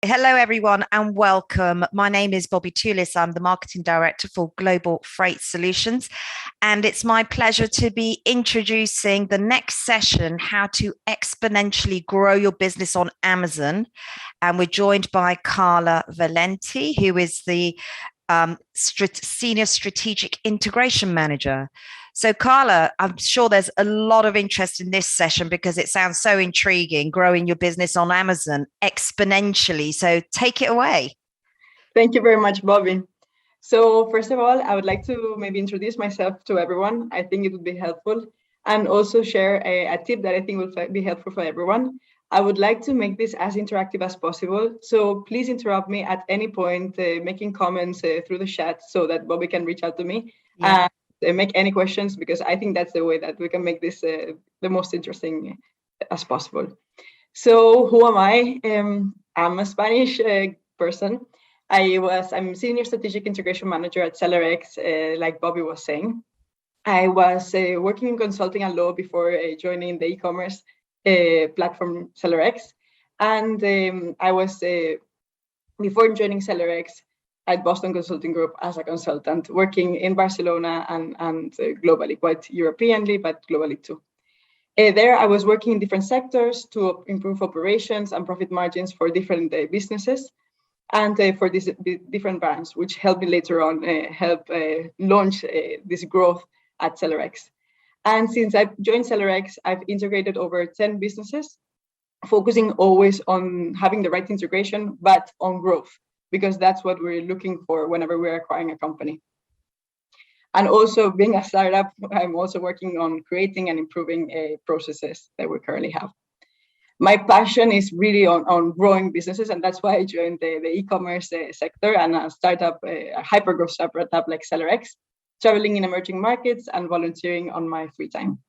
Hello, everyone, and welcome. My name is Bobby Tulis. I'm the Marketing Director for Global Freight Solutions, and it's my pleasure to be introducing the next session, how to exponentially grow your business on Amazon. And we're joined by Carla Valenti, who is the Senior Strategic Integration Manager. So, Carla, I'm sure there's a lot of interest in this session because it sounds so intriguing, growing your business on Amazon exponentially. So take it away. Thank you very much, Bobby. So first of all, I would like to maybe introduce myself to everyone. I think it would be helpful, and also share a tip that I think will be helpful for everyone. I would like to make this as interactive as possible. So please interrupt me at any point, making comments through the chat so that Bobby can reach out to me. Yeah. And make any questions, because I think that's the way that we can make this the most interesting as possible. So who am I? I'm a Spanish person. I'm Senior Strategic Integration Manager at SellerX, like Bobby was saying. I was working in consulting and law before joining the e-commerce platform SellerX. And I was, before joining SellerX, at Boston Consulting Group as a consultant, working in Barcelona and globally, quite Europeanly, but globally too. There, I was working in different sectors to improve operations and profit margins for different businesses and for these different brands, which helped me later on help launch this growth at SellerX. And since I joined SellerX, I've integrated over 10 businesses, focusing always on having the right integration, but on growth, because that's what we're looking for whenever we're acquiring a company. And also, being a startup, I'm also working on creating and improving processes that we currently have. My passion is really on growing businesses, and that's why I joined the e-commerce sector and a startup, a hyper-growth startup like SellerX, traveling in emerging markets and volunteering on my free time.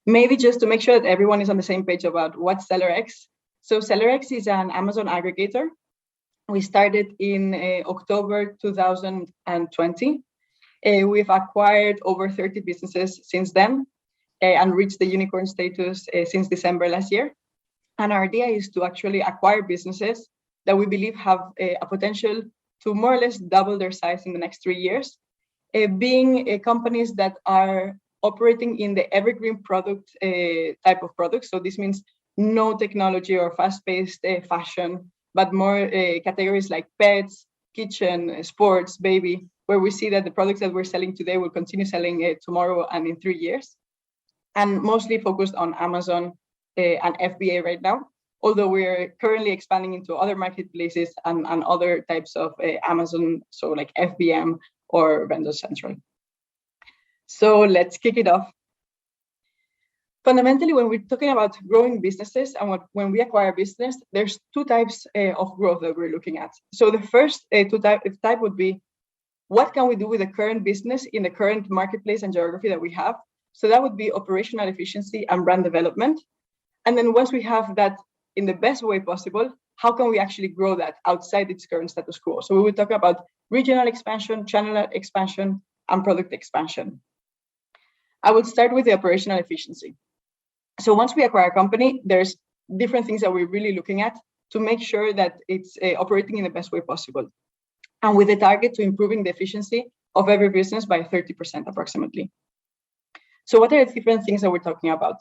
Maybe just to make sure that everyone is on the same page about what's SellerX. So SellerX is an Amazon aggregator. We started in October 2020. We've acquired over 30 businesses since then and reached the unicorn status since December last year. And our idea is to actually acquire businesses that we believe have a potential to more or less double their size in the next 3 years, being companies that are operating in the evergreen product type of products. So this means no technology or fast-paced fashion, but more categories like pets, kitchen, sports, baby, where we see that the products that we're selling today will continue selling tomorrow and in 3 years. And mostly focused on Amazon and FBA right now, although we're currently expanding into other marketplaces and other types of Amazon, so like FBM or Vendor Central. So let's kick it off. Fundamentally, when we're talking about growing businesses and when we acquire a business, there's two types of growth that we're looking at. So the first type would be, what can we do with the current business in the current marketplace and geography that we have? So that would be operational efficiency and brand development. And then once we have that in the best way possible, how can we actually grow that outside its current status quo? So we will talk about regional expansion, channel expansion, and product expansion. I would start with the operational efficiency. So once we acquire a company, there's different things that we're really looking at to make sure that it's operating in the best way possible. And with the target to improving the efficiency of every business by 30% approximately. So what are the different things that we're talking about?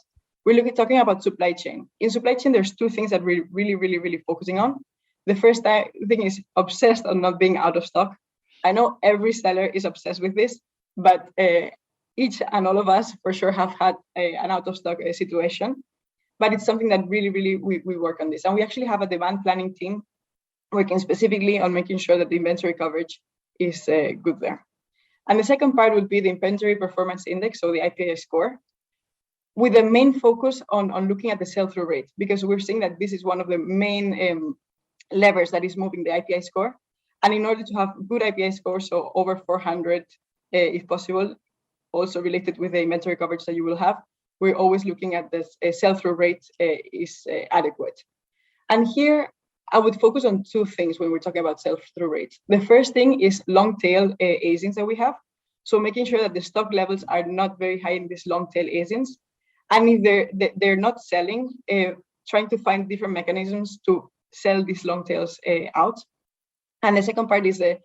We're talking about supply chain. In supply chain, there's two things that we're really focusing on. The first thing is obsessed on not being out of stock. I know every seller is obsessed with this, but each and all of us for sure have had an out of stock situation. But it's something that really we work on this. And we actually have a demand planning team working specifically on making sure that the inventory coverage is good there. And the second part would be the inventory performance index, so the IPI score, with the main focus on looking at the sell-through rate, because we're seeing that this is one of the main levers that is moving the IPI score. And in order to have good IPI score, so over 400, if possible, also related with the inventory coverage that you will have, we're always looking at this sell-through rate is adequate. And here, I would focus on two things when we're talking about sell-through rates. The first thing is long tail ASINs that we have. So making sure that the stock levels are not very high in these long tail ASINs. And if they're not selling, trying to find different mechanisms to sell these long tails out. And the second part is the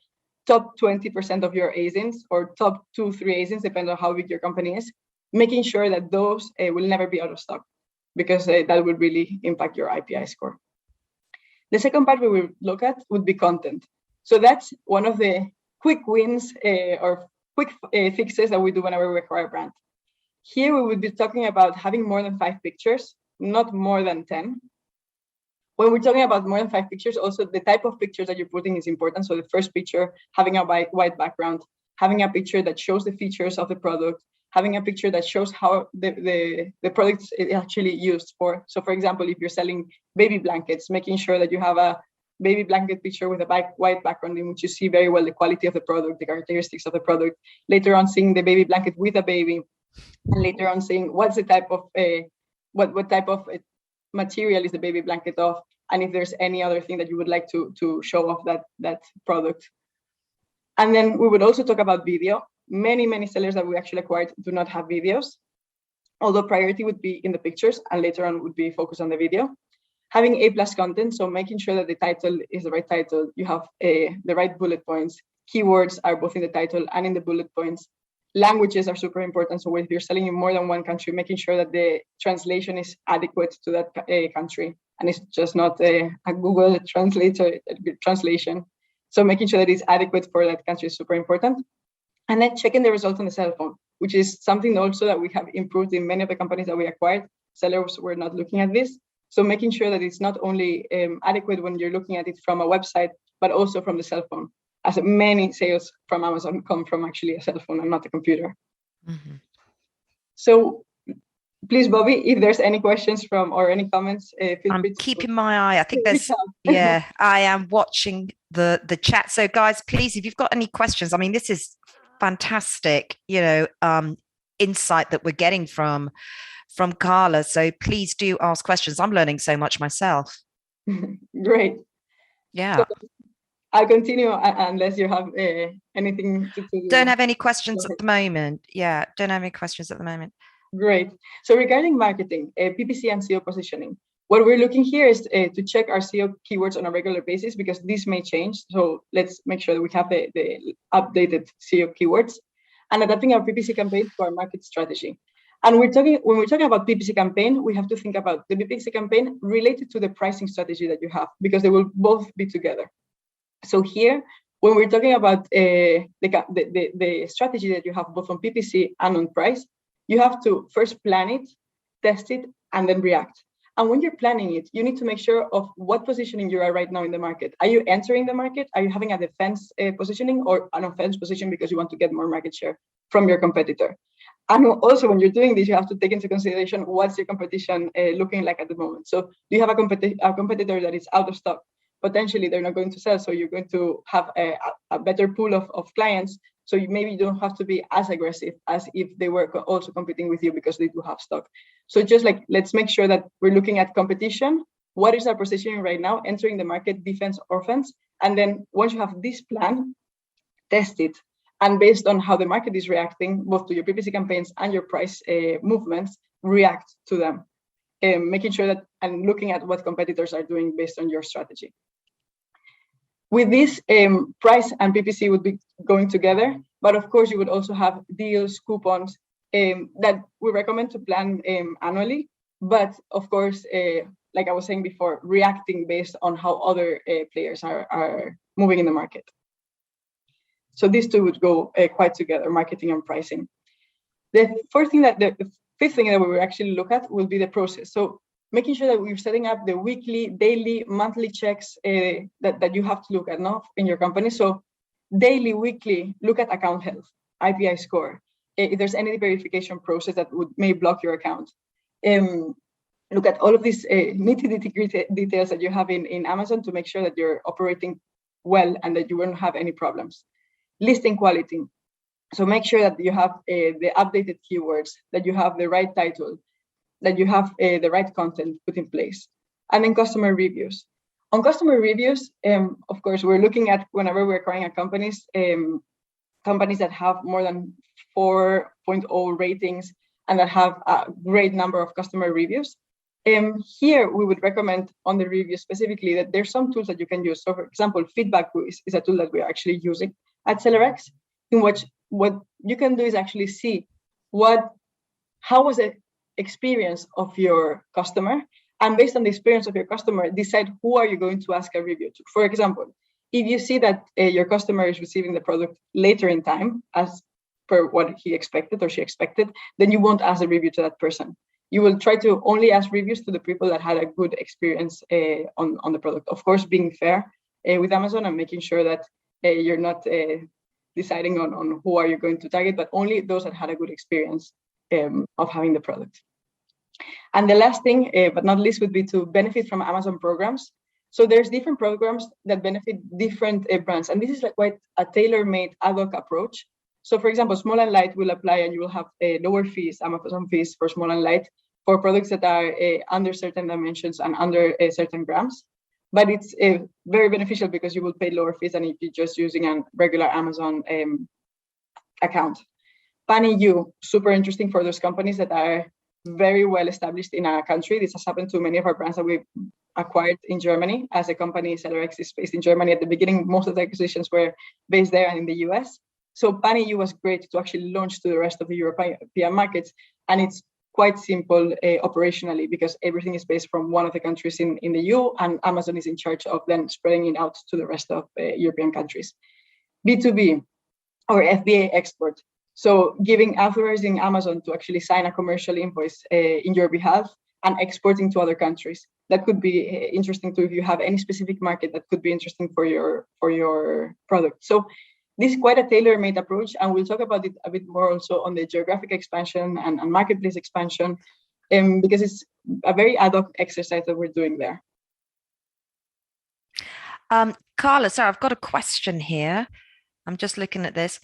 top 20% of your ASINs, or top 2-3 ASINs, depending on how big your company is, making sure that those will never be out of stock, because that would really impact your IPI score. The second part we will look at would be content. So that's one of the quick wins or quick fixes that we do whenever we acquire a brand. Here we would be talking about having more than 5 pictures, not more than 10. When we're talking about more than 5 pictures, also the type of pictures that you're putting is important. So the first picture, having a white background, having a picture that shows the features of the product, having a picture that shows how the product is actually used for. So for example, if you're selling baby blankets, making sure that you have a baby blanket picture with a white background in which you see very well the quality of the product, the characteristics of the product. Later on, seeing the baby blanket with a baby, and later on seeing what's the type of what type of material is the baby blanket of, and if there's any other thing that you would like to show off that product. And then we would also talk about video. Many sellers that we actually acquired do not have videos, although priority would be in the pictures and later on would be focused on the video. Having A+ content, so making sure that the title is the right title, you have the right bullet points, keywords are both in the title and in the bullet points. Languages are super important. So if you're selling in more than one country, making sure that the translation is adequate to that country, and it's just not a Google translation. So making sure that it's adequate for that country is super important. And then checking the results on the cell phone, which is something also that we have improved in many of the companies that we acquired. Sellers were not looking at this. So making sure that it's not only adequate when you're looking at it from a website, but also from the cell phone, as many sales from Amazon come from actually a cell phone and not a computer. Mm-hmm. So please, Bobby, if there's any questions or any comments, feel free to. I'm keeping my eye. I think there's, yeah, I am watching the chat. So guys, please, if you've got any questions, I mean, this is fantastic, insight that we're getting from Carla. So please do ask questions. I'm learning so much myself. Great. Yeah. So I'll continue unless you have anything to do. Don't have any questions at the moment. Yeah, don't have any questions at the moment. Great. So regarding marketing, PPC and SEO positioning, what we're looking here is to check our SEO keywords on a regular basis, because this may change. So let's make sure that we have the updated SEO keywords, and adapting our PPC campaign to our market strategy. And when we're talking about PPC campaign, we have to think about the PPC campaign related to the pricing strategy that you have, because they will both be together. So here, when we're talking about the strategy that you have both on PPC and on price, you have to first plan it, test it, and then react. And when you're planning it, you need to make sure of what positioning you are right now in the market. Are you entering the market? Are you having a defense positioning or an offense position because you want to get more market share from your competitor? And also, when you're doing this, you have to take into consideration what's your competition looking like at the moment. So do you have a competitor that is out of stock? Potentially, they're not going to sell, so you're going to have a better pool of clients. So you don't have to be as aggressive as if they were also competing with you because they do have stock. So just like, let's make sure that we're looking at competition. What is our positioning right now? Entering the market, defense, offense. And then once you have this plan, test it. And based on how the market is reacting, both to your PPC campaigns and your price movements, react to them. Making sure that and looking at what competitors are doing based on your strategy. With this, price and PPC would be going together, but of course you would also have deals, coupons that we recommend to plan annually. But of course, like I was saying before, reacting based on how other players are moving in the market. So these two would go quite together, marketing and pricing. The fifth thing that we will actually look at will be the process. So making sure that we're setting up the weekly, daily, monthly checks that you have to look at now in your company. So daily, weekly, look at account health, IPI score. If there's any verification process that may block your account. Look at all of these nitty-gritty details that you have in Amazon to make sure that you're operating well and that you won't have any problems. Listing quality. So make sure that you have the updated keywords, that you have the right title, that you have the right content put in place. And then customer reviews. On customer reviews, of course, we're looking at whenever we're acquiring companies that have more than 4.0 ratings and that have a great number of customer reviews. Here, we would recommend on the review specifically that there's some tools that you can use. So for example, Feedback is a tool that we are actually using at SellerX, in which what you can do is actually see how was the experience of your customer, and based on the experience of your customer, decide who are you going to ask a review to. For example, if you see that your customer is receiving the product later in time, as per what he expected or she expected, then you won't ask a review to that person. You will try to only ask reviews to the people that had a good experience on the product. Of course, being fair with Amazon and making sure that you're not deciding on who are you going to target, but only those that had a good experience of having the product. And the last thing, but not least, would be to benefit from Amazon programs. So there's different programs that benefit different brands. And this is like quite a tailor-made ad hoc approach. So for example, Small and Light will apply and you will have lower fees, Amazon fees for Small and Light for products that are under certain dimensions and under certain grams. But it's very beneficial because you will pay lower fees than if you're just using a regular Amazon account. Pan-EU, super interesting for those companies that are very well established in our country. This has happened to many of our brands that we've acquired in Germany. As a company, SellerX is based in Germany. At the beginning, most of the acquisitions were based there and in the US. So Pan-EU was great to actually launch to the rest of the European markets. And it's quite simple operationally because everything is based from one of the countries in the EU, and Amazon is in charge of then spreading it out to the rest of European countries. B2B or Fba Export. So authorizing Amazon to actually sign a commercial invoice in your behalf and exporting to other countries. That could be interesting too if you have any specific market that could be interesting for your product. So this is quite a tailor-made approach, and we'll talk about it a bit more also on the geographic expansion and marketplace expansion, because it's a very ad hoc exercise that we're doing there. Carla, sorry, I've got a question here. I'm just looking at this.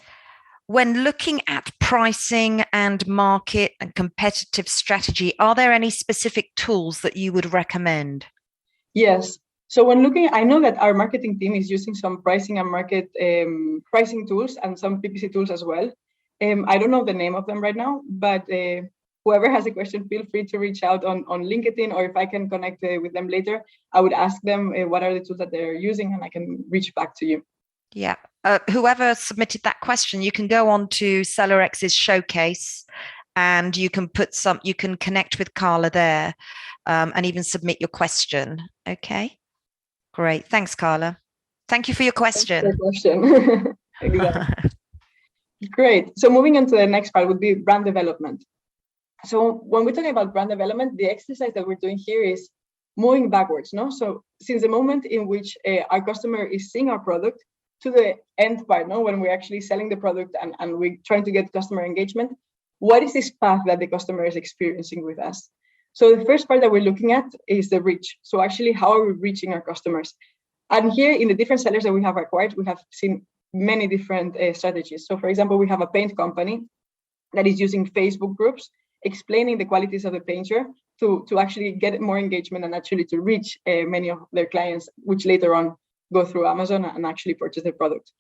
When looking at pricing and market and competitive strategy, are there any specific tools that you would recommend? Yes. So when looking, I know that our marketing team is using some pricing and market pricing tools and some PPC tools as well. I don't know the name of them right now, but whoever has a question, feel free to reach out on LinkedIn, or if I can connect with them later, I would ask them what are the tools that they're using, and I can reach back to you. Yeah. Whoever submitted that question, you can go on to SellerX's showcase and you can connect with Carla there and even submit your question. Okay. Great. Thanks, Carla. Thank you for your question. Exactly. Great. So moving on to the next part would be brand development. So when we're talking about brand development, the exercise that we're doing here is moving backwards. No? So since the moment in which our customer is seeing our product to the end part, no? When we're actually selling the product and we're trying to get customer engagement, what is this path that the customer is experiencing with us? So the first part that we're looking at is the reach. So actually, how are we reaching our customers? And here in the different sellers that we have acquired, we have seen many different strategies. So for example, we have a paint company that is using Facebook groups, explaining the qualities of the painter to actually get more engagement and actually to reach many of their clients, which later on go through Amazon and actually purchase the product.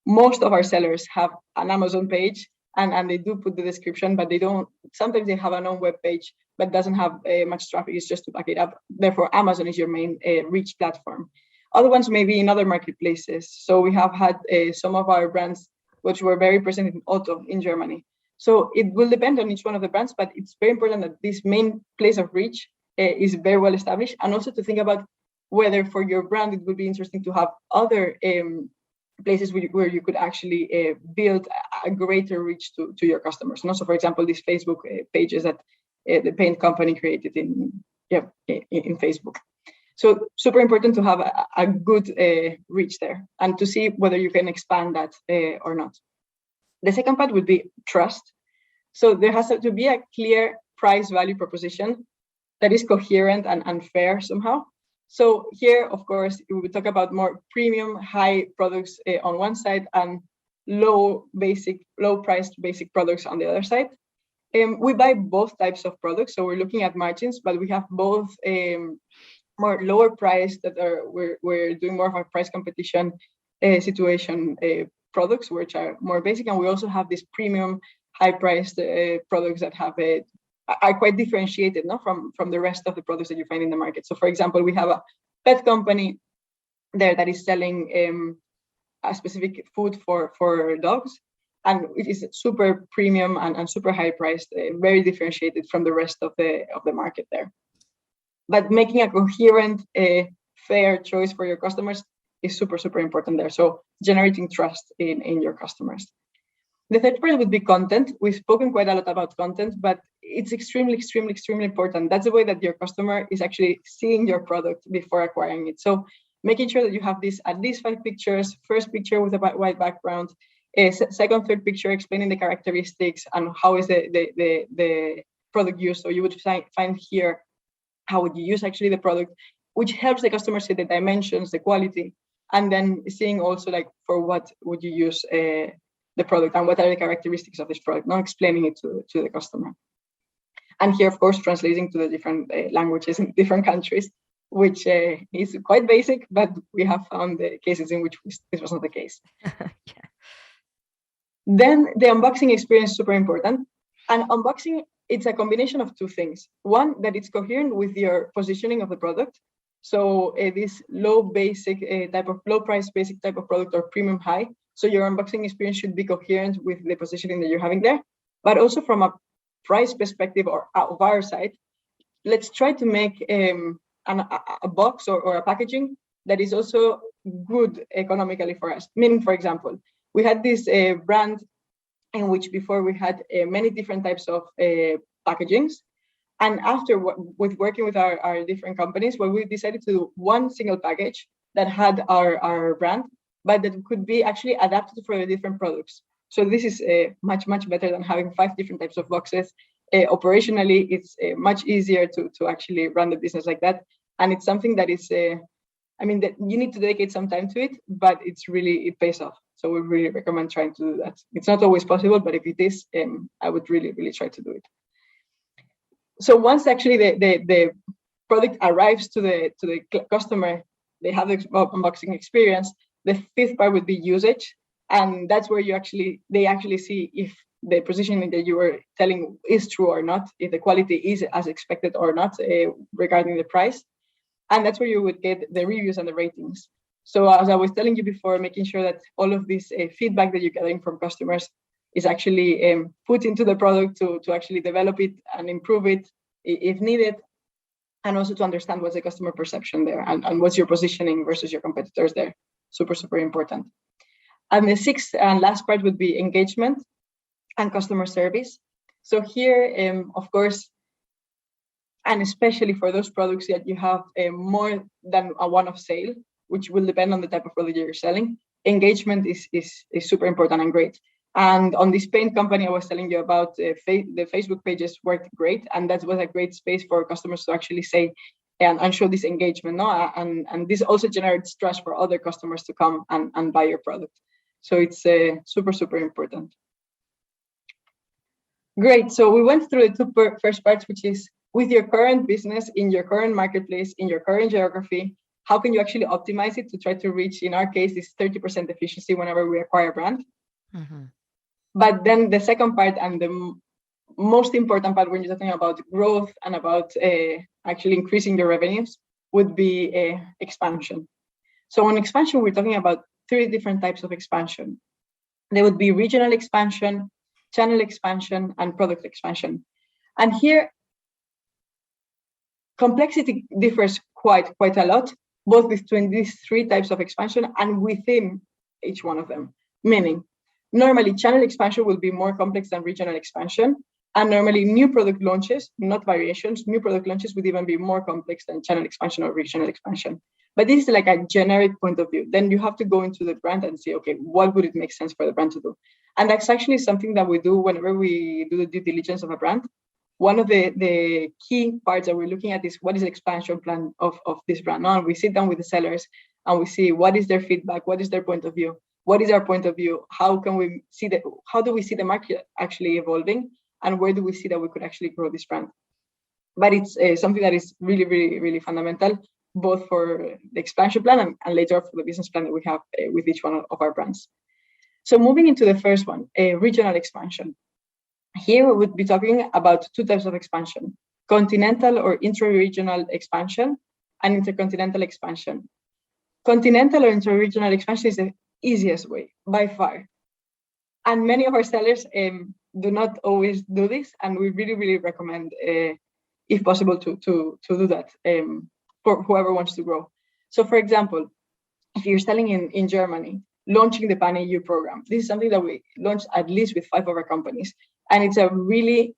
Most of our sellers have an Amazon page and they do put the description, but sometimes they have an own web page, but doesn't have much traffic. It's just to back it up. Therefore, Amazon is your main reach platform. Other ones may be in other marketplaces. So we have had some of our brands, which were very present in auto in Germany. So it will depend on each one of the brands, but it's very important that this main place of reach is very well established, and also to think about whether for your brand it would be interesting to have other places where you could actually build a greater reach to your customers. And also, for example, these Facebook pages that the paint company created in Facebook. So super important to have a good reach there and to see whether you can expand that or not. The second part would be trust. So there has to be a clear price value proposition that is coherent and fair somehow. So here, of course, we would talk about more premium, high products on one side and low priced basic products on the other side. We buy both types of products, so we're looking at margins, but we have both more lower price that we're doing more of a price competition situation products, which are more basic, and we also have these premium, high priced products that have a are quite differentiated, no, from the rest of the products that you find in the market. So, for example, we have a pet company there that is selling a specific food for dogs, and it is super premium and super high priced, very differentiated from the rest of the market there. But making a coherent, fair choice for your customers is super important there. So generating trust in your customers. The third part would be content. We've spoken quite a lot about content, but it's extremely important. That's the way that your customer is actually seeing your product before acquiring it. So making sure that you have this at least 5 pictures, first picture with a white background, second, third picture explaining the characteristics and how is the product used. So you would find here, how would you use actually the product, which helps the customer see the dimensions, the quality, and then seeing also like for what would you use the product and what are the characteristics of this product, not explaining it to the customer. And here, of course, translating to the different languages in different countries, which is quite basic, but we have found the cases in which this was not the case. Yeah. Then the unboxing experience is super important. And unboxing, it's a combination of 2 things. One, that it's coherent with your positioning of the product. So this low price basic type of product or premium high. So your unboxing experience should be coherent with the positioning that you're having there. But also from a price perspective or of our side, let's try to make a box or a packaging that is also good economically for us. Meaning, for example, we had this brand in which before we had many different types of packagings. And after with working with our different companies, well, we decided to do one single package that had our brand, but that could be actually adapted for the different products. So this is much better than having 5 different types of boxes. Operationally, it's much easier to actually run the business like that. And it's something that is, that you need to dedicate some time to it, but it pays off. So we really recommend trying to do that. It's not always possible, but if it is, I would really try to do it. So once actually the product arrives to the customer, they have the unboxing experience. The 5th part would be usage, and that's where they actually see if the positioning that you were telling is true or not, if the quality is as expected or not, regarding the price. And that's where you would get the reviews and the ratings. So as I was telling you before, making sure that all of this feedback that you're getting from customers is actually put into the product to actually develop it and improve it if needed, and also to understand what's the customer perception there and what's your positioning versus your competitors there. Super important. And the 6th and last part would be engagement and customer service. So here, of course, and especially for those products that you have more than a one-off sale, which will depend on the type of product you're selling, engagement is super important and great. And on this paint company I was telling you about, the Facebook pages worked great, and that was a great space for customers to actually say and show this engagement, no? And this also generates trust for other customers to come and buy your product. So it's super important. Great. So we went through the 2 first parts, which is with your current business, in your current marketplace, in your current geography, how can you actually optimize it to try to reach, in our case, this 30% efficiency whenever we acquire a brand. Mm-hmm. But then the second part and the most important part when you're talking about growth and about actually increasing your revenues would be expansion. So on expansion, we're talking about 3 different types of expansion. There would be regional expansion, channel expansion, and product expansion. And here, complexity differs quite a lot, both between these 3 types of expansion and within each one of them. Meaning, normally channel expansion will be more complex than regional expansion, and normally new product launches, not variations, new product launches would even be more complex than channel expansion or regional expansion. But this is like a generic point of view. Then you have to go into the brand and say, okay, what would it make sense for the brand to do? And that's actually something that we do whenever we do the due diligence of a brand. One of the key parts that we're looking at is what is the expansion plan of this brand. Now, we sit down with the sellers and we see what is their feedback, what is their point of view, what is our point of view, how do we see the market actually evolving, and where do we see that we could actually grow this brand. But it's something that is really fundamental, both for the expansion plan and later for the business plan that we have with each one of our brands. So moving into the first one, regional expansion. Here we would be talking about two types of expansion: continental or intra-regional expansion and intercontinental expansion. Continental or intra-regional expansion is the easiest way by far. And many of our sellers do not always do this, and we really, really recommend, if possible, to do that for whoever wants to grow. So, for example, if you're selling in Germany, launching the Pan-EU program, this is something that we launched at least with 5 of our companies, and it's a really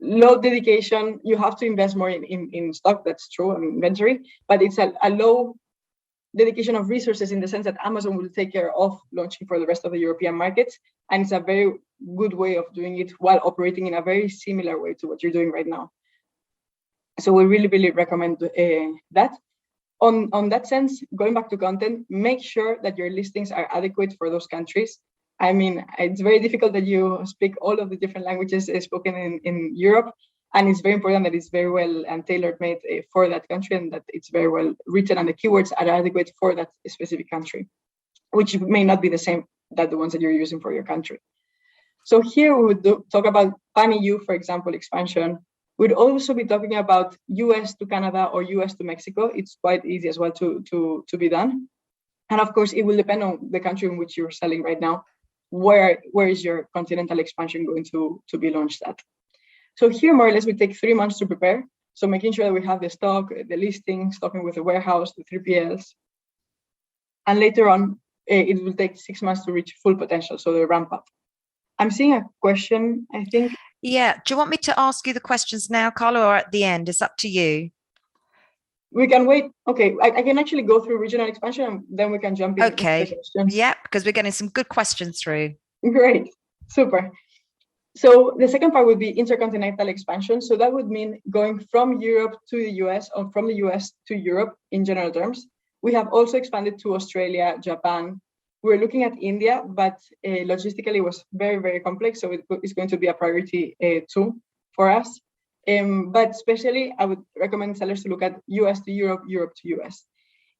low dedication. You have to invest more in stock, that's true, and inventory, but it's a low dedication of resources in the sense that Amazon will take care of launching for the rest of the European markets. And it's a very good way of doing it while operating in a very similar way to what you're doing right now. So we really, really recommend that. On that sense, going back to content, make sure that your listings are adequate for those countries. I mean, it's very difficult that you speak all of the different languages spoken in Europe. And it's very important that it's very well and tailor-made for that country, and that it's very well written and the keywords are adequate for that specific country, which may not be the same that the ones that you're using for your country. So here we would talk about Pan-EU, for example, expansion. We'd also be talking about US to Canada or US to Mexico. It's quite easy as well to be done. And of course, it will depend on the country in which you're selling right now. Where is your continental expansion going to be launched at? So here, more or less, we take 3 months to prepare. So making sure that we have the stock, the listing, stocking with the warehouse, the 3PLs. And later on, it will take 6 months to reach full potential, so the ramp up. I'm seeing a question, I think. Yeah. Do you want me to ask you the questions now, Carla, or at the end? It's up to you. We can wait. Okay, I can actually go through regional expansion, and then we can jump in. Okay. The questions. Yeah, because we're getting some good questions through. Great. Super. So the second part would be intercontinental expansion. So that would mean going from Europe to the US, or from the US to Europe in general terms. We have also expanded to Australia, Japan. We're looking at India, but logistically it was very, very complex. So it's going to be a priority too for us. But especially I would recommend sellers to look at US to Europe, Europe to US.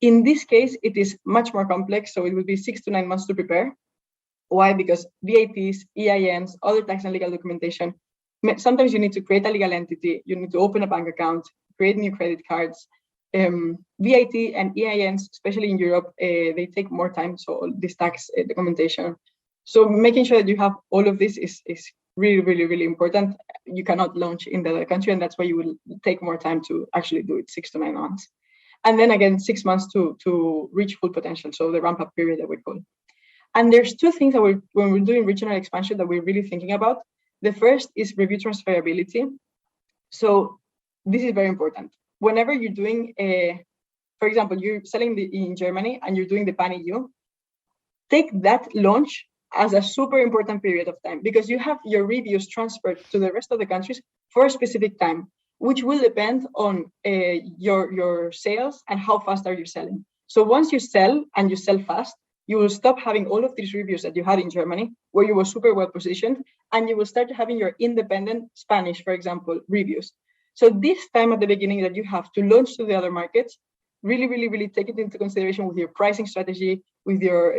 In this case, it is much more complex. So it will be 6 to 9 months to prepare. Why? Because VATs, EINs, other tax and legal documentation. Sometimes you need to create a legal entity. You need to open a bank account, create new credit cards. VAT and EINs, especially in Europe, they take more time. So this tax documentation. So making sure that you have all of this is really, really, really important. You cannot launch in the other country, and that's why you will take more time to actually do it, 6 to 9 months. And then again, 6 months to reach full potential. So the ramp up period that we call. And there's 2 things that when we're doing regional expansion that we're really thinking about. The first is review transferability. So this is very important. Whenever you're doing, for example, you're selling in Germany and you're doing the Pan-EU, take that launch as a super important period of time, because you have your reviews transferred to the rest of the countries for a specific time, which will depend on your sales and how fast are you selling. So once you sell and you sell fast, you will stop having all of these reviews that you had in Germany, where you were super well positioned, and you will start having your independent Spanish, for example, reviews. So this time at the beginning that you have to launch to the other markets, really, really, really take it into consideration with your pricing strategy, with your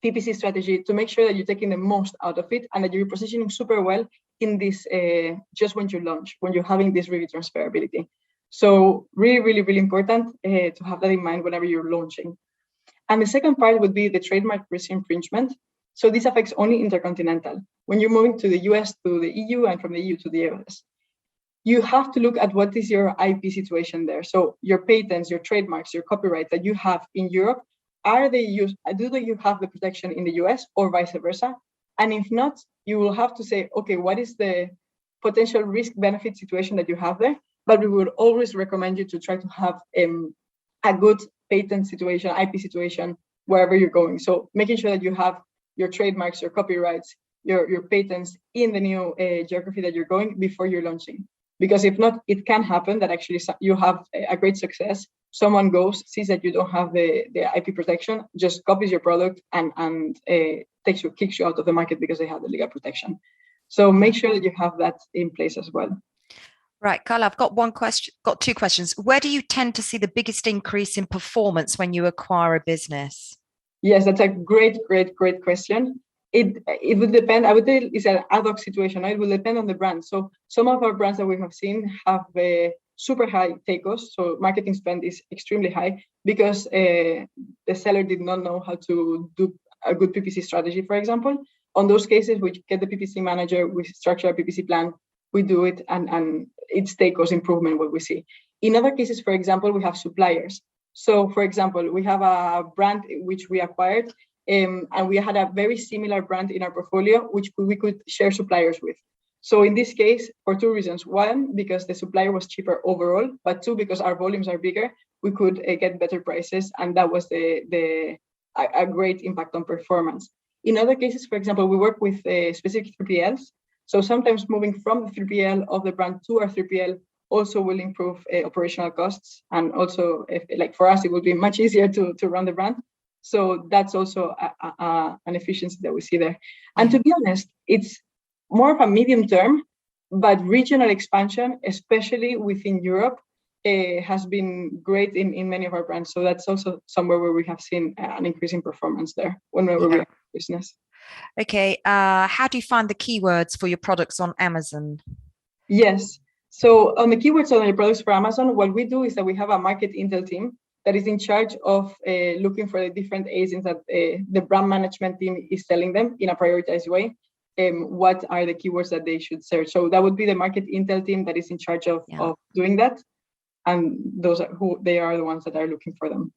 PPC strategy, to make sure that you're taking the most out of it and that you're positioning super well in this, just when you launch, when you're having this review transferability. So really, really, really important to have that in mind whenever you're launching. And the second part would be the trademark risk infringement. So this affects only intercontinental. When you're moving to the US to the EU and from the EU to the US, you have to look at what is your IP situation there. So your patents, your trademarks, your copyright that you have in Europe, do you have the protection in the US or vice versa? And if not, you will have to say, okay, what is the potential risk benefit situation that you have there? But we would always recommend you to try to have a good patent situation, IP situation, wherever you're going. So making sure that you have your trademarks, your copyrights, your patents in the new geography that you're going before you're launching. Because if not, it can happen that actually you have a great success. Someone sees that you don't have the IP protection, just copies your product and kicks you out of the market because they have the legal protection. So make sure that you have that in place as well. Right, Carla, I've got got 2 questions. Where do you tend to see the biggest increase in performance when you acquire a business? Yes, that's a great, great, great question. It would depend. I would say it's an ad hoc situation. It will depend on the brand. So some of our brands that we have seen have super high take costs. So marketing spend is extremely high because the seller did not know how to do a good PPC strategy, for example. On those cases, we get the PPC manager, we structure a PPC plan, we do it, and it's take cost improvement what we see. In other cases, for example, we have suppliers. So for example, we have a brand which we acquired, and we had a very similar brand in our portfolio, which we could share suppliers with. So in this case, for two reasons. One, because the supplier was cheaper overall, but two, because our volumes are bigger, we could get better prices, and that was a great impact on performance. In other cases, for example, we work with specific 3PLs. So sometimes moving from the 3PL of the brand to our 3PL also will improve operational costs. And also, like for us, it will be much easier to run the brand. So that's also an efficiency that we see there. And to be honest, it's more of a medium term, but regional expansion, especially within Europe, has been great in many of our brands. So that's also somewhere where we have seen an increase in performance there whenever we have business. Okay. How do you find the keywords for your products on Amazon? Yes. So on the keywords on your products for Amazon, what we do is that we have a market intel team that is in charge of looking for the different agents that the brand management team is telling them in a prioritized way. What are the keywords that they should search? So that would be the market intel team that is in charge of doing that. And those are they are the ones that are looking for them.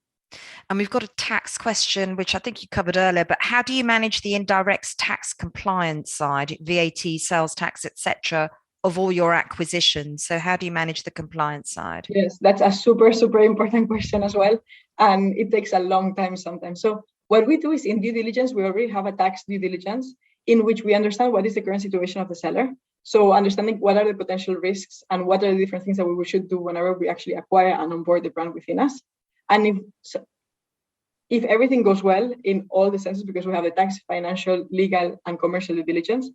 And we've got a tax question, which I think you covered earlier, but how do you manage the indirect tax compliance side, VAT, sales tax, etc., of all your acquisitions? So how do you manage the compliance side? Yes, that's a super, super important question as well. And it takes a long time sometimes. So what we do is in due diligence, we already have a tax due diligence in which we understand what is the current situation of the seller. So understanding what are the potential risks and what are the different things that we should do whenever we actually acquire and onboard the brand within us. And if everything goes well in all the senses, because we have the tax, financial, legal, and commercial due diligence,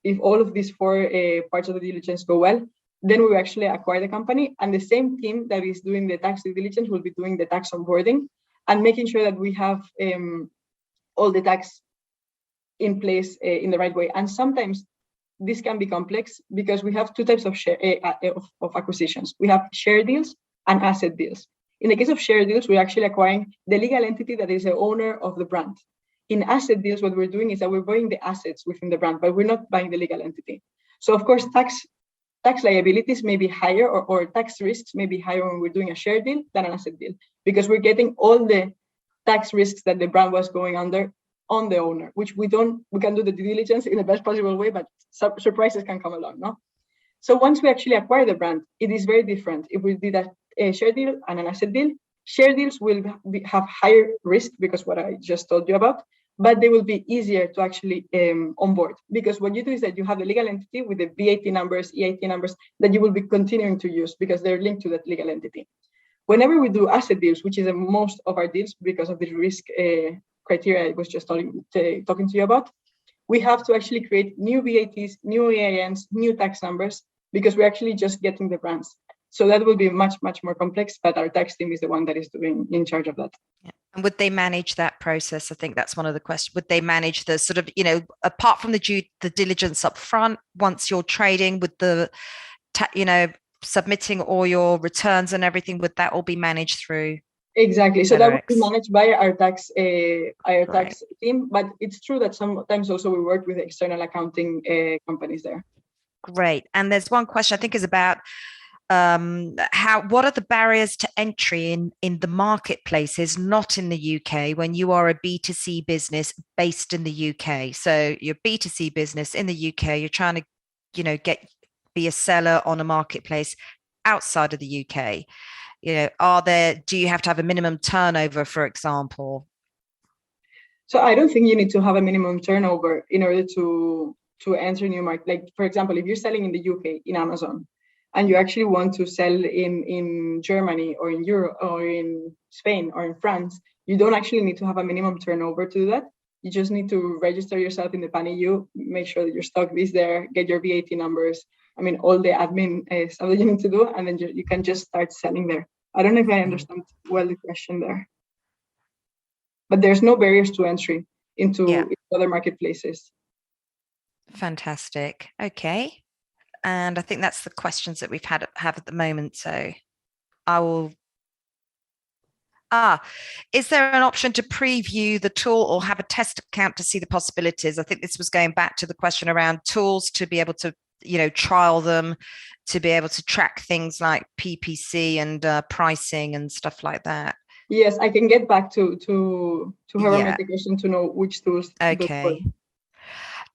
if all of these four parts of the diligence go well, then we actually acquire the company. And the same team that is doing the tax due diligence will be doing the tax onboarding and making sure that we have all the tax in place in the right way. And sometimes this can be complex because we have two types of acquisitions. We have share deals and asset deals. In the case of share deals, we're actually acquiring the legal entity that is the owner of the brand. In asset deals, what we're doing is that we're buying the assets within the brand, but we're not buying the legal entity. So of course, tax liabilities may be higher or tax risks may be higher when we're doing a share deal than an asset deal, because we're getting all the tax risks that the brand was going under on the owner, which we can do the due diligence in the best possible way, but surprises can come along, no? So once we actually acquire the brand, it is very different. If we did a share deal and an asset deal, share deals will have higher risk because what I just told you about, but they will be easier to actually onboard, because what you do is that you have the legal entity with the VAT numbers, EIT numbers that you will be continuing to use because they're linked to that legal entity. Whenever we do asset deals, which is the most of our deals because of the risk criteria I was just talking to you about, we have to actually create new VATs, new EINs, new tax numbers, because we're actually just getting the brands. So that will be much, much more complex, but our tax team is the one that is in charge of that. Yeah. And would they manage that process? I think that's one of the questions. Would they manage the sort of, apart from the diligence up front, once you're trading with the, submitting all your returns and everything, would that all be managed through? Exactly. So that would be managed by our tax team. But it's true that sometimes also we work with external accounting companies there. Great. And there's one question I think is about what are the barriers to entry in the marketplaces not in the UK when you are a B2C business based in the UK? So you're a B2C business in the UK, you're trying to be a seller on a marketplace outside of the UK. Do you have to have a minimum turnover, for example? So I don't think you need to have a minimum turnover in order to enter new market. Like, for example, if you're selling in the UK in Amazon and you actually want to sell in Germany or in Europe or in Spain or in France, you don't actually need to have a minimum turnover to do that. You just need to register yourself in the PAN-EU, make sure that your stock is there, get your VAT numbers. I mean, all the admin stuff that you need to do, and then you can just start selling there. I don't know if I understand well the question there. But there's no barriers to entry. into other marketplaces. Fantastic. Okay. And I think that's the questions that we've have at the moment. So I will. Is there an option to preview the tool or have a test account to see the possibilities? I think this was going back to the question around tools to be able to, trial them, to be able to track things like PPC and pricing and stuff like that. Yes, I can get back to whoever made the question to know which tools. Okay.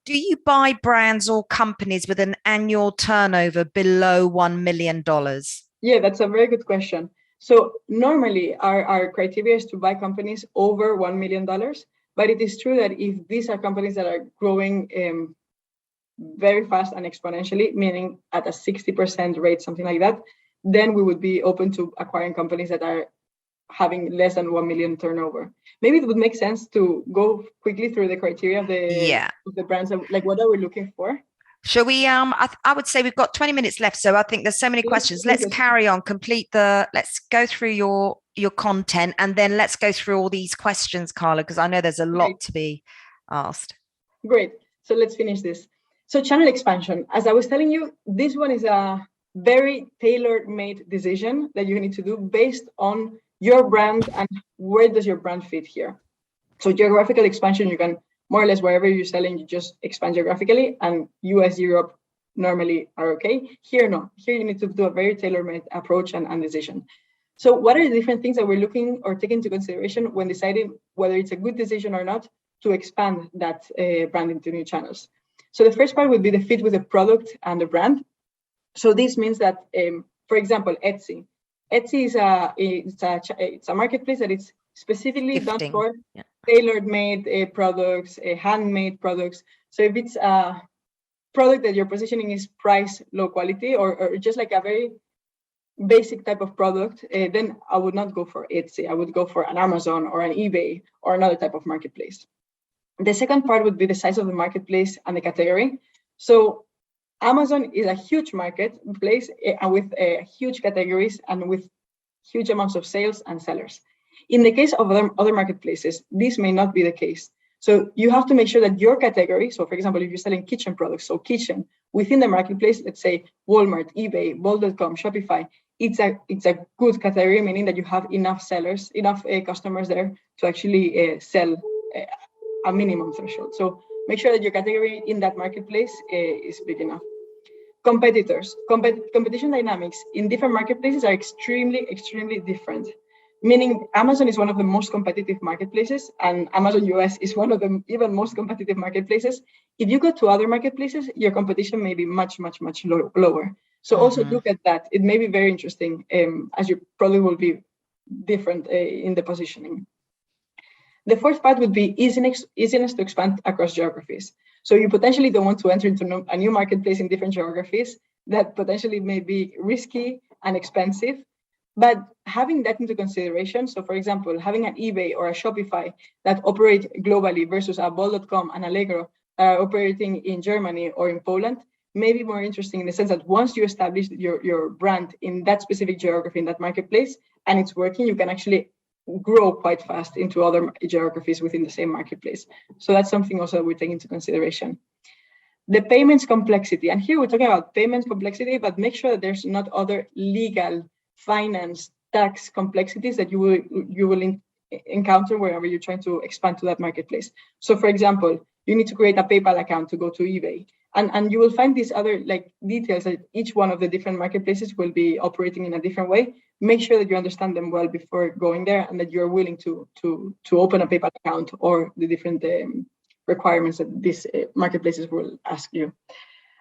Do you buy brands or companies with an annual turnover below $1 million? Yeah, that's a very good question. So normally our criteria is to buy companies over $1 million, but it is true that if these are companies that are growing very fast and exponentially, meaning at a 60% rate, something like that, then we would be open to acquiring companies that are having less than 1 million turnover. Maybe it would make sense to go quickly through the criteria of the brands, like what are we looking for? Shall we? I would say we've got 20 minutes left, so I think there's so many questions. Let's carry on. Let's go through your content, and then let's go through all these questions, Carla, because I know there's a lot to be asked. Great. So let's finish this. So channel expansion, as I was telling you, this one is a very tailor-made decision that you need to do based on your brand and where does your brand fit here. So geographical expansion, you can more or less wherever you're selling, you just expand geographically, and US, Europe normally are okay. Here, no. Here you need to do a very tailor-made approach and decision. So what are the different things that we're looking or taking into consideration when deciding whether it's a good decision or not to expand that brand into new channels? So the first part would be the fit with the product and the brand. So this means that, for example, Etsy. Etsy is a marketplace that is specifically done for tailor-made products, handmade products. So if it's a product that your positioning is price, low quality, or just like a very basic type of product, then I would not go for Etsy. I would go for an Amazon or an eBay or another type of marketplace. The second part would be the size of the marketplace and the category. So Amazon is a huge marketplace with huge categories and with huge amounts of sales and sellers. In the case of other marketplaces, this may not be the case. So you have to make sure that your category, so for example, if you're selling kitchen products, so kitchen, within the marketplace, let's say Walmart, eBay, Bol.com, Shopify, it's a good category, meaning that you have enough sellers, enough customers there to actually sell a minimum threshold. So make sure that your category in that marketplace is big enough. Competitors, competition dynamics in different marketplaces are extremely, extremely different. Meaning Amazon is one of the most competitive marketplaces, and Amazon US is one of the even most competitive marketplaces. If you go to other marketplaces, your competition may be much, much, much lower. So also look at that. It may be very interesting as your product will be different in the positioning. The fourth part would be easiness to expand across geographies. So you potentially don't want to enter into a new marketplace in different geographies that potentially may be risky and expensive. But having that into consideration, so for example, having an eBay or a Shopify that operate globally versus a Bol.com and Allegro operating in Germany or in Poland may be more interesting in the sense that once you establish your brand in that specific geography, in that marketplace, and it's working, you can actually grow quite fast into other geographies within the same marketplace. So that's something also that we take into consideration. The payments complexity, and here we're talking about payments complexity, but make sure that there's not other legal, finance, tax complexities that you will encounter wherever you're trying to expand to that marketplace. So for example, you need to create a PayPal account to go to eBay. And you will find these other details that each one of the different marketplaces will be operating in a different way. Make sure that you understand them well before going there and that you're willing to open a PayPal account or the different requirements that these marketplaces will ask you.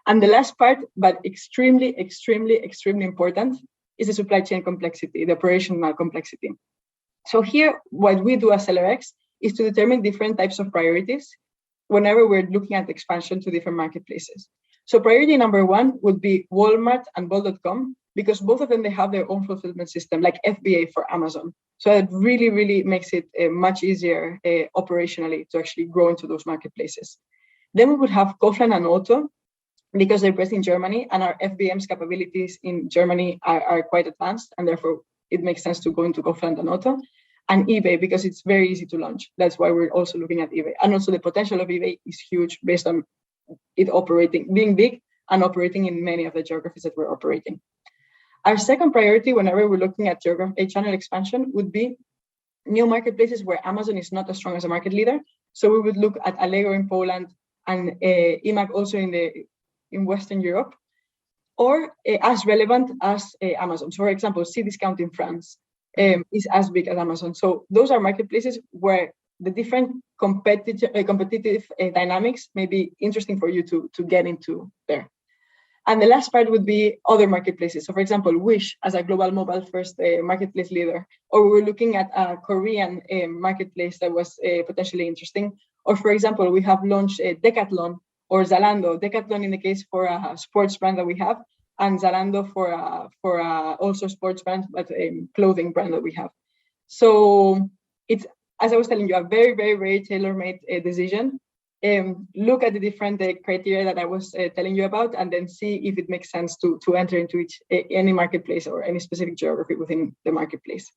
And the last part, but extremely, extremely, extremely important, is the supply chain complexity, the operational complexity. So here, what we do as SellerX is to determine different types of priorities whenever we're looking at expansion to different marketplaces. So priority number one would be Walmart and Bol.com, because both of them, they have their own fulfillment system, like FBA for Amazon. So it really, really makes it much easier operationally to actually grow into those marketplaces. Then we would have Kaufland and Otto, because they're based in Germany and our FBM's capabilities in Germany are quite advanced, and therefore it makes sense to go into Kaufland and Otto. and eBay, because it's very easy to launch. That's why we're also looking at eBay. And also the potential of eBay is huge based on it being big and operating in many of the geographies that we're operating. Our second priority, whenever we're looking at channel expansion, would be new marketplaces where Amazon is not as strong as a market leader. So we would look at Allegro in Poland and eMAG also in Western Europe, or as relevant as Amazon. So for example, Cdiscount in France is as big as Amazon. So those are marketplaces where the different competitive dynamics may be interesting for you to get into there. And the last part would be other marketplaces. So for example, Wish as a global mobile first marketplace leader, or we're looking at a Korean marketplace that was potentially interesting. Or for example, we have launched Decathlon or Zalando. Decathlon in the case for a sports brand that we have, and Zalando for also sports brand, but a clothing brand that we have. So it's, as I was telling you, a very, very, very tailor-made decision. Look at the different criteria that I was telling you about, and then see if it makes sense to enter into any marketplace or any specific geography within the marketplace.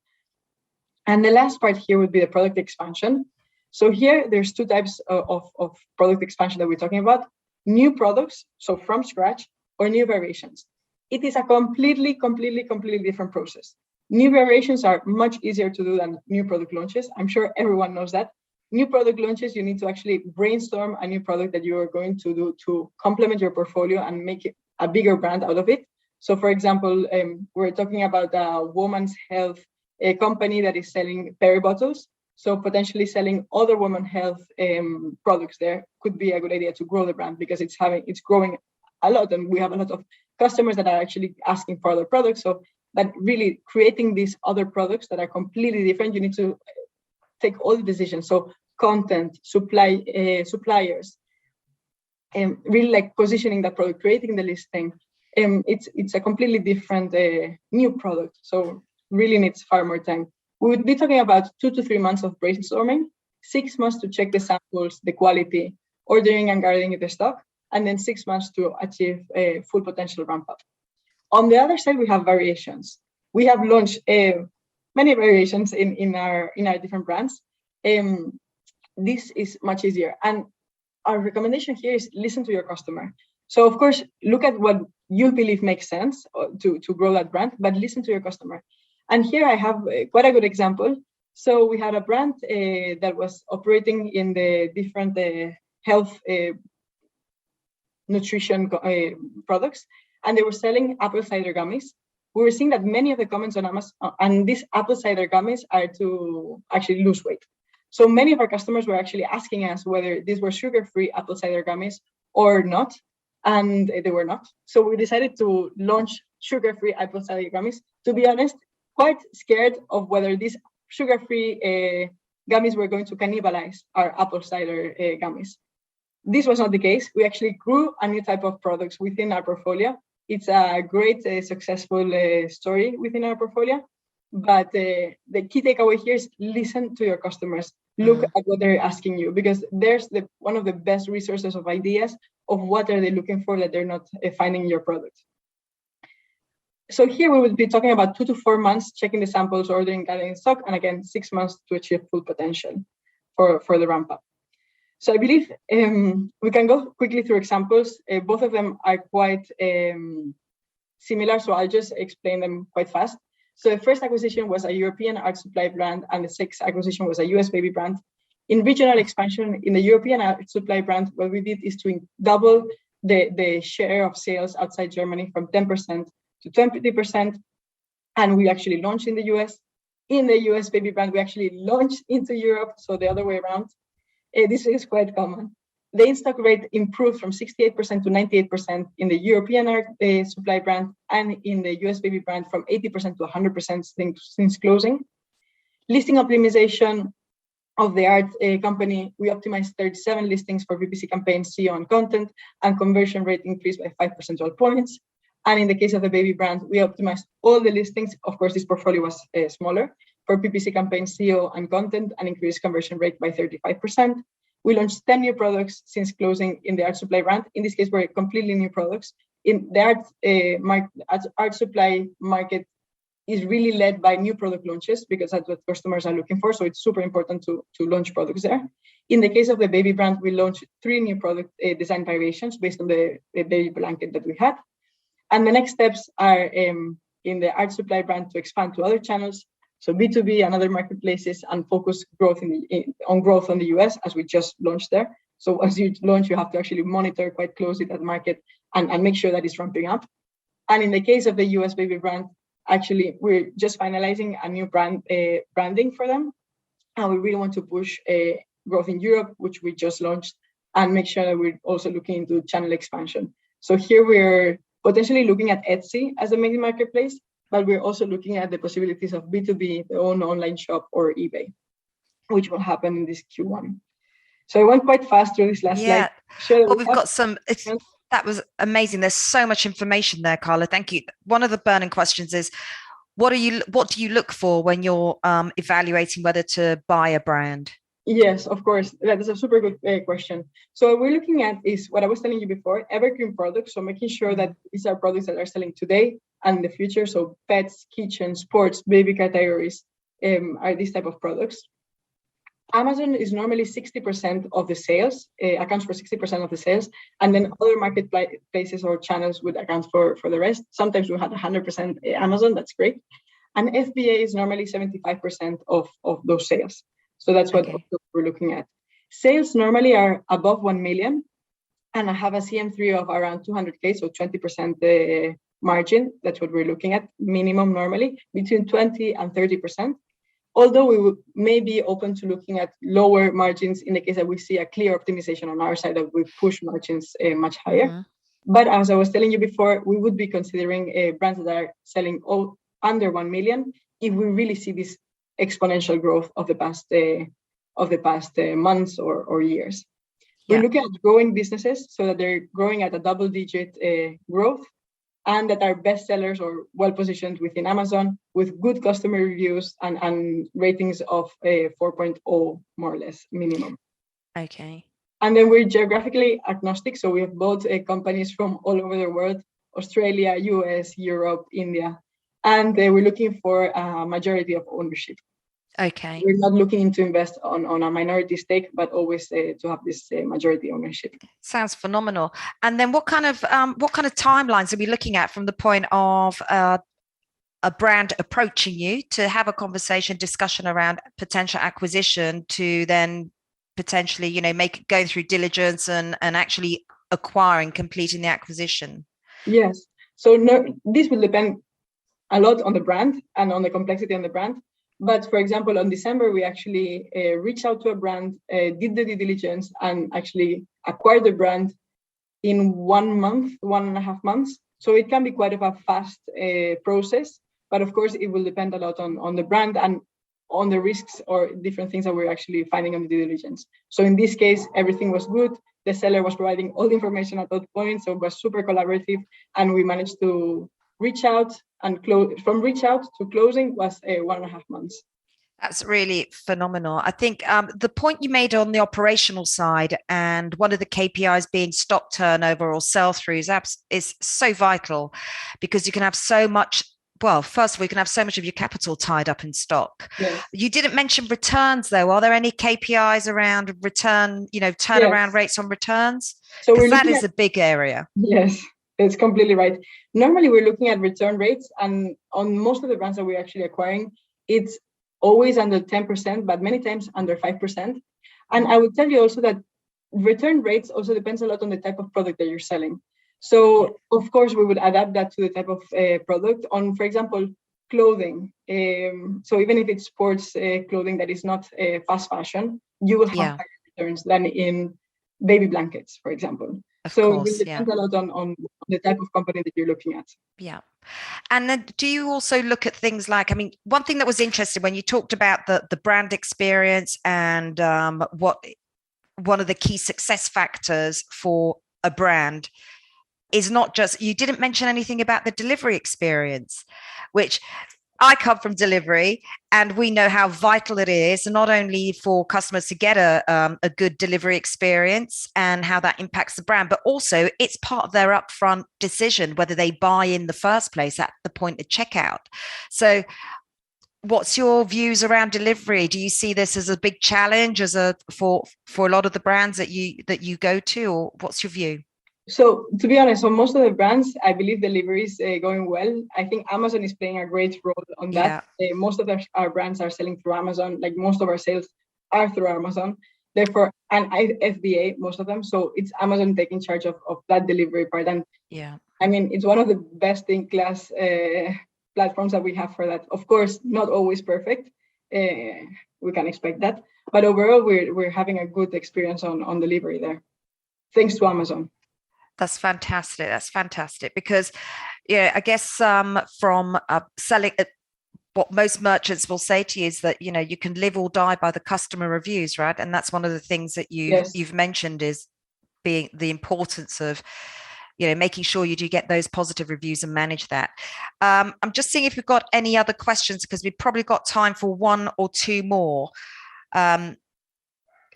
And the last part here would be the product expansion. So here there's two types of product expansion that we're talking about: new products, so from scratch, or new variations. It is a completely different process. New variations are much easier to do than new product launches. I'm sure everyone knows that. New product launches, you need to actually brainstorm a new product that you are going to do to complement your portfolio and make it a bigger brand out of it. So for example, we're talking about a women's health company that is selling Perry bottles. So potentially selling other women's health products there could be a good idea to grow the brand, because it's growing a lot, and we have a lot of customers that are actually asking for other products. So that really creating these other products that are completely different, you need to take all the decisions. So content, suppliers, and really like positioning that product, creating the listing. It's a completely different new product. So really needs far more time. We would be talking about 2 to 3 months of brainstorming, 6 months to check the samples, the quality, ordering and guarding the stock, and then 6 months to achieve a full potential ramp up. On the other side, we have variations. We have launched many variations in our different brands. This is much easier, and our recommendation here is listen to your customer. So of course, look at what you believe makes sense to grow that brand, but listen to your customer. And here I have quite a good example. So we had a brand that was operating in the different health nutrition products, and they were selling apple cider gummies. We were seeing that many of the comments on Amazon, and these apple cider gummies are to actually lose weight. So many of our customers were actually asking us whether these were sugar-free apple cider gummies or not, and they were not. So we decided to launch sugar-free apple cider gummies. To be honest, quite scared of whether these sugar-free gummies were going to cannibalize our apple cider gummies. This was not the case. We actually grew a new type of products within our portfolio. It's a great, successful story within our portfolio. But the key takeaway here is listen to your customers. Look at what they're asking you, because there's one of the best resources of ideas of what are they looking for that they're not finding in your product. So here we will be talking about 2 to 4 months, checking the samples, ordering, gathering stock, and again, 6 months to achieve full potential for the ramp up. So I believe we can go quickly through examples. Both of them are quite similar, so I'll just explain them quite fast. So the first acquisition was a European art supply brand, and the sixth acquisition was a US baby brand. In regional expansion, in the European art supply brand, what we did is to double the share of sales outside Germany from 10% to 20%, and we actually launched in the US. In the US baby brand, we actually launched into Europe, so the other way around. This is quite common. The in-stock rate improved from 68% to 98% in the European art supply brand, and in the US baby brand from 80% to 100% since closing. Listing optimization of the art company, we optimized 37 listings for PPC campaigns, SEO, and content, and conversion rate increased by 5 percentage points. And in the case of the baby brand, we optimized all the listings. Of course, this portfolio was smaller for PPC campaigns, SEO, and content, and increased conversion rate by 35%. We launched 10 new products since closing in the art supply brand. In this case, were completely new products. In the art supply market is really led by new product launches because that's what customers are looking for. So it's super important to launch products there. In the case of the baby brand, we launched 3 new product design variations based on the baby blanket that we had. And the next steps are in the art supply brand to expand to other channels, so B2B and other marketplaces, and focus on growth on the US, as we just launched there. So as you launch, you have to actually monitor quite closely that market and make sure that it's ramping up. And in the case of the US baby brand, actually, we're just finalizing a new branding for them. And we really want to push growth in Europe, which we just launched, and make sure that we're also looking into channel expansion. So here we're potentially looking at Etsy as a main marketplace, but we're also looking at the possibilities of B2B, the own online shop, or eBay, which will happen in this Q1. So I went quite fast through this last slide. Sure, well, we've got some. That was amazing. There's so much information there, Carla. Thank you. One of the burning questions is, what do you look for when you're evaluating whether to buy a brand? Yes, of course. That is a super good question. So what we're looking at is what I was telling you before, evergreen products. So making sure that these are products that are selling today and in the future. So pets, kitchen, sports, baby categories are these type of products. Amazon is normally 60% of the sales, accounts for 60% of the sales, and then other marketplaces or channels would account for the rest. Sometimes we had 100% Amazon, that's great. And FBA is normally 75% of those sales. So that's what we're looking at. Sales normally are above 1 million, and I have a CM3 of around 200K, so 20% margin. That's what we're looking at, minimum normally, between 20 and 30%. Although we may be open to looking at lower margins in the case that we see a clear optimization on our side, that we push margins much higher. Mm-hmm. But as I was telling you before, we would be considering brands that are selling under 1 million if we really see this exponential growth of the past months or years. Yeah. We're looking at growing businesses so that they're growing at a double-digit growth, and that are bestsellers or well-positioned within Amazon with good customer reviews and ratings of 4.0, more or less, minimum. Okay. And then we're geographically agnostic. So we have both companies from all over the world, Australia, US, Europe, India. And we're looking for a majority of ownership. Okay. We're not looking to invest on a minority stake, but always to have this majority ownership. Sounds phenomenal. And then what kind of timelines are we looking at from the point of a brand approaching you to have a conversation, discussion around potential acquisition, to then potentially, going through diligence and actually completing the acquisition? Yes. So this will depend a lot on the brand and on the complexity on the brand. But for example, on December, we actually reached out to a brand, did the due diligence, and actually acquired the brand in 1 month, 1.5 months. So it can be quite a fast process. But of course, it will depend a lot on the brand and on the risks or different things that we're actually finding on the due diligence. So in this case, everything was good. The seller was providing all the information at that point. So it was super collaborative. And we managed to reach out and close. From reach out to closing was 1.5 months. That's really phenomenal. I think the point you made on the operational side, and one of the KPIs being stock turnover or sell-throughs, is so vital, because you can have so much. Well, first of all, you can have so much of your capital tied up in stock. Yes. You didn't mention returns, though. Are there any KPIs around return, turnaround rates on returns? So that is a big area. Yes, it's completely right. Normally, we're looking at return rates, and on most of the brands that we're actually acquiring, it's always under 10%, but many times under 5%. And I would tell you also that return rates also depends a lot on the type of product that you're selling. So, of course, we would adapt that to the type of product. On, for example, clothing. So even if it's sports clothing that is not fast fashion, you will have higher returns than in baby blankets, for example. Of course, it depends a lot on the type of company that you're looking at. Yeah. And then do you also look at things like, one thing that was interesting when you talked about the brand experience and what one of the key success factors for a brand is not just, you didn't mention anything about the delivery experience, which I come from delivery, and we know how vital it is, not only for customers to get a good delivery experience and how that impacts the brand, but also it's part of their upfront decision whether they buy in the first place at the point of checkout. So what's your views around delivery? Do you see this as a big challenge for a lot of the brands that you go to, or what's your view? So to be honest, on most of the brands, I believe delivery is going well. I think Amazon is playing a great role on that. Most of our brands are selling through Amazon. Like most of our sales are through Amazon. Therefore, and FBA, most of them. So it's Amazon taking charge of that delivery part. And I mean, it's one of the best in class platforms that we have for that. Of course, not always perfect. We can expect that. But overall, we're having a good experience on delivery there, thanks to Amazon. That's fantastic. That's fantastic because, I guess from selling, what most merchants will say to you is that, you can live or die by the customer reviews, right? And that's one of the things that you've mentioned is being the importance of, making sure you do get those positive reviews and manage that. I'm just seeing if we've got any other questions because we've probably got time for one or two more.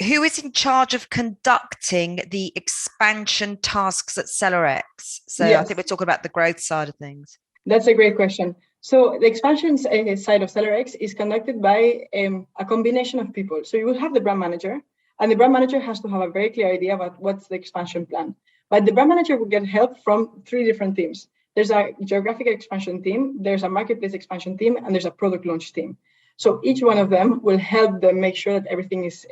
Who is in charge of conducting the expansion tasks at SellerX? So I think we're talking about the growth side of things. That's a great question. So the expansion side of SellerX is conducted by a combination of people. So you will have the brand manager, and the brand manager has to have a very clear idea about what's the expansion plan. But the brand manager will get help from 3 different teams. There's a geographic expansion team, there's a marketplace expansion team, and there's a product launch team. So each one of them will help them make sure that everything is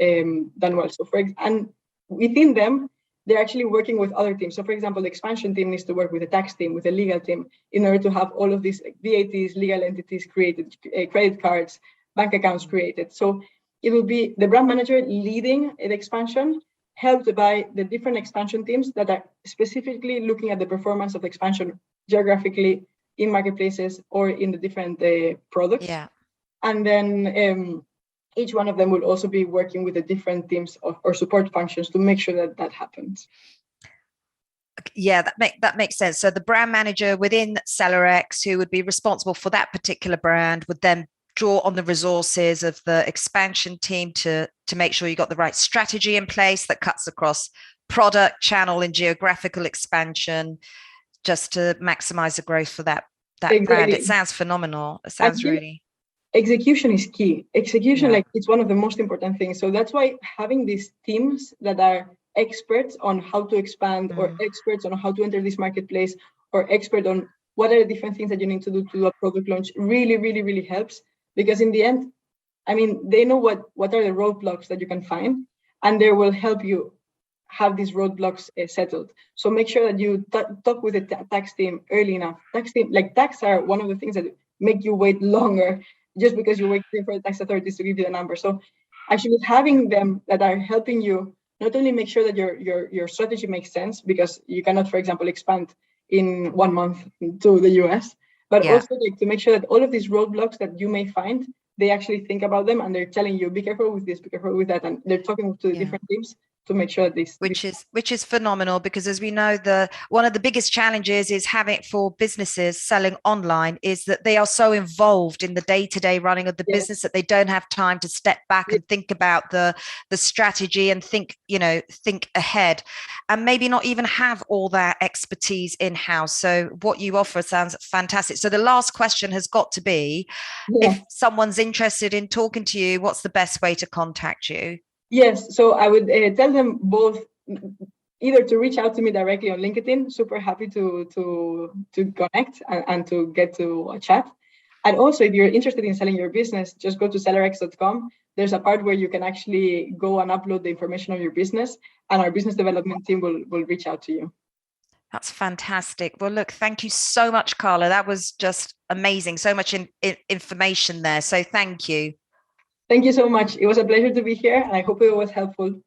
done well. So and within them, they're actually working with other teams. So for example, the expansion team needs to work with the tax team, with the legal team, in order to have all of these VATs, legal entities created, credit cards, bank accounts created. So it will be the brand manager leading the expansion, helped by the different expansion teams that are specifically looking at the performance of expansion geographically in marketplaces or in the different products. And then each one of them will also be working with the different teams or support functions to make sure that happens. Yeah, that makes sense. So the brand manager within SellerX, who would be responsible for that particular brand, would then draw on the resources of the expansion team to make sure you got the right strategy in place that cuts across product, channel, and geographical expansion, just to maximize the growth for that brand. It sounds phenomenal. It sounds really. Execution is key. Execution, it's one of the most important things. So that's why having these teams that are experts on how to expand or experts on how to enter this marketplace or expert on what are the different things that you need to do a product launch really, really, really helps. Because in the end, I mean, they know what are the roadblocks that you can find, and they will help you have these roadblocks settled. So make sure that you talk with the tax team early enough. Tax are one of the things that make you wait longer just because you're waiting for the tax authorities to give you the number. So actually having them that are helping you not only make sure that your strategy makes sense, because you cannot, for example, expand in 1 month to the US, but also to make sure that all of these roadblocks that you may find, they actually think about them and they're telling you, be careful with this, be careful with that. And they're talking to the different teams to make sure that this which is phenomenal, because as we know, one of the biggest challenges is having for businesses selling online is that they are so involved in the day-to-day running of the business that they don't have time to step back and think about the strategy and think ahead, and maybe not even have all that expertise in-house. So what you offer sounds fantastic. So the last question has got to be, if someone's interested in talking to you, what's the best way to contact you? Yes, so I would tell them both either to reach out to me directly on LinkedIn, super happy to connect and to get to a chat. And also, if you're interested in selling your business, just go to sellerx.com. There's a part where you can actually go and upload the information of your business, and our business development team will reach out to you. That's fantastic. Well, look, thank you so much, Carla. That was just amazing. So much information there. So thank you. Thank you so much. It was a pleasure to be here, and I hope it was helpful.